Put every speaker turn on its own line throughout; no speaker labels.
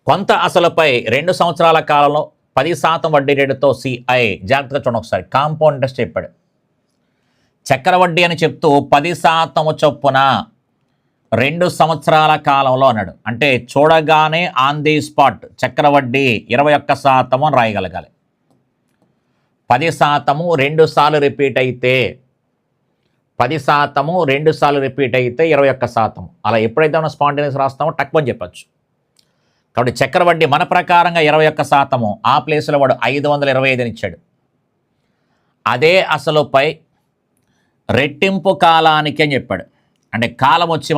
కొంత అసలుపై 2 సంవత్సరాల కాలంలో 10% వడ్డీ రేటుతో సిఐ. జాగ్రత్తగా చూడండి ఒకసారి. కాంపౌండ్ ఇంట్రెస్ట్ చెప్పాడు. చక్ర వడ్డీ అని చెప్తూ 10% చొప్పున 2 సంవత్సరాల కాలంలో అన్నాడు. అంటే చూడగానే ఆన్ ది స్పాట్ చక్ర వడ్డీ 21% అని రాయగలగాలి. 10% 2 సార్లు రిపీట్ అయితే 10% 2 సార్లు రిపీట్ అయితే 21%. అలా ఎప్పుడైతే మనం స్పాంటేనియస్ రాస్తామో టక్కుని చెప్పచ్చు. కాబట్టి చక్ర వడ్డీ మన ప్రకారంగా 21%. ఆ ప్లేస్లో వాడు 525 ఇచ్చాడు. అదే అసలుపై రెట్టింపు కాలానికి అని చెప్పాడు. అంటే కాలం వచ్చి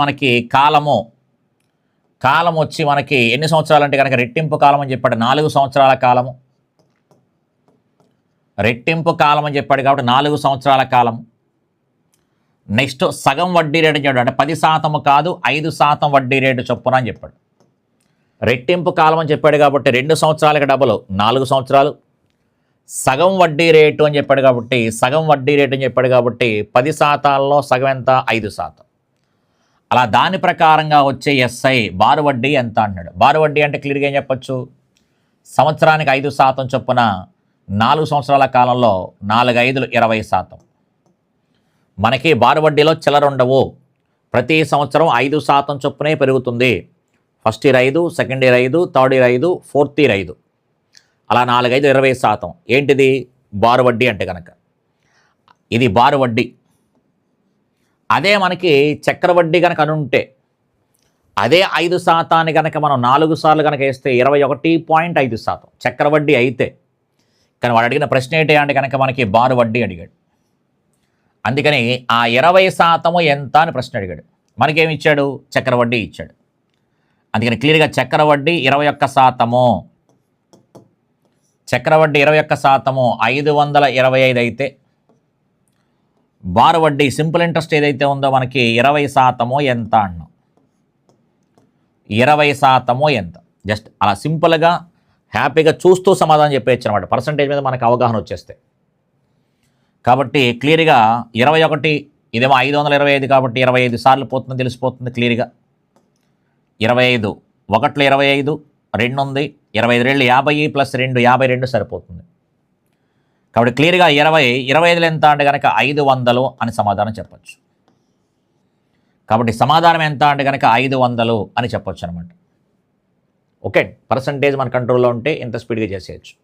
మనకి ఎన్ని సంవత్సరాలు అంటే కనుక రెట్టింపు కాలం అని చెప్పాడు. 4 సంవత్సరాల కాలము. రెట్టింపు కాలం అని చెప్పాడు కాబట్టి 4 సంవత్సరాల కాలం. నెక్స్ట్ సగం వడ్డీ రేటు చెప్పాడు. అంటే 10% కాదు 5% వడ్డీ రేటు చొప్పున అని చెప్పాడు. రెట్టింపు కాలం అని చెప్పాడు కాబట్టి 2 సంవత్సరాలకి డబుల్ 4 సంవత్సరాలు. సగం వడ్డీ రేటు అని చెప్పాడు కాబట్టి 10%లో సగం ఎంత? 5%. అలా దాని ప్రకారంగా వచ్చే ఎస్ఐ బారు వడ్డీ ఎంత అంటున్నాడు. బారు వడ్డీ అంటే క్లియర్గా ఏం చెప్పచ్చు? సంవత్సరానికి 5% చొప్పున 4 సంవత్సరాల కాలంలో 4 5 20%. మనకి బారు వడ్డీలో చిల్లర ఉండవు. ప్రతి సంవత్సరం 5% చొప్పునే పెరుగుతుంది. First year 5, second year 5, third year 5, fourth year 5. అలా 4 5 20%. ఏంటిది బారు వడ్డీ అంటే కనుక ఇది బారు వడ్డీ. అదే మనకి చక్ర వడ్డీ కనుక అనుంటే అదే 5% కనుక మనం 4 సార్లు కనుక వేస్తే 21.5% చక్ర వడ్డీ అయితే. కానీ వాడు అడిగిన ప్రశ్న ఏంటి అంటే కనుక మనకి బారు వడ్డీ అడిగాడు. అందుకని ఆ 20% ఎంత అని ప్రశ్న అడిగాడు. మనకేమి ఇచ్చాడు? చక్ర వడ్డీ ఇచ్చాడు. అందుకని క్లియర్గా చక్ర వడ్డీ 21%. చక్ర వడ్డీ 21%, 525 అయితే బారు వడ్డీ సింపుల్ ఇంట్రెస్ట్ ఏదైతే ఉందో మనకి 20% ఎంత అన్నాం. 20% ఎంత? జస్ట్ అలా సింపుల్గా హ్యాపీగా చూస్తూ సమాధానం చెప్పేయచ్చు అనమాట. పర్సంటేజ్ మీద మనకు అవగాహన వచ్చేస్తే. కాబట్టి క్లియర్గా 21 ఇదేమో 525 కాబట్టి 25 సార్లు పోతుంది తెలిసిపోతుంది క్లియర్గా. 25 1 25 2 ఉంది. 25 2 50 ప్లస్ 2 52 సరిపోతుంది. కాబట్టి క్లియర్గా 25 ఎంత అంటే కనుక 500 అని సమాధానం చెప్పచ్చు. కాబట్టి సమాధానం ఎంత అంటే కనుక 500 అని చెప్పొచ్చు అనమాట. ఓకే, పర్సంటేజ్ మన కంట్రోల్లో ఉంటే ఇంత స్పీడ్గా చేసేయచ్చు.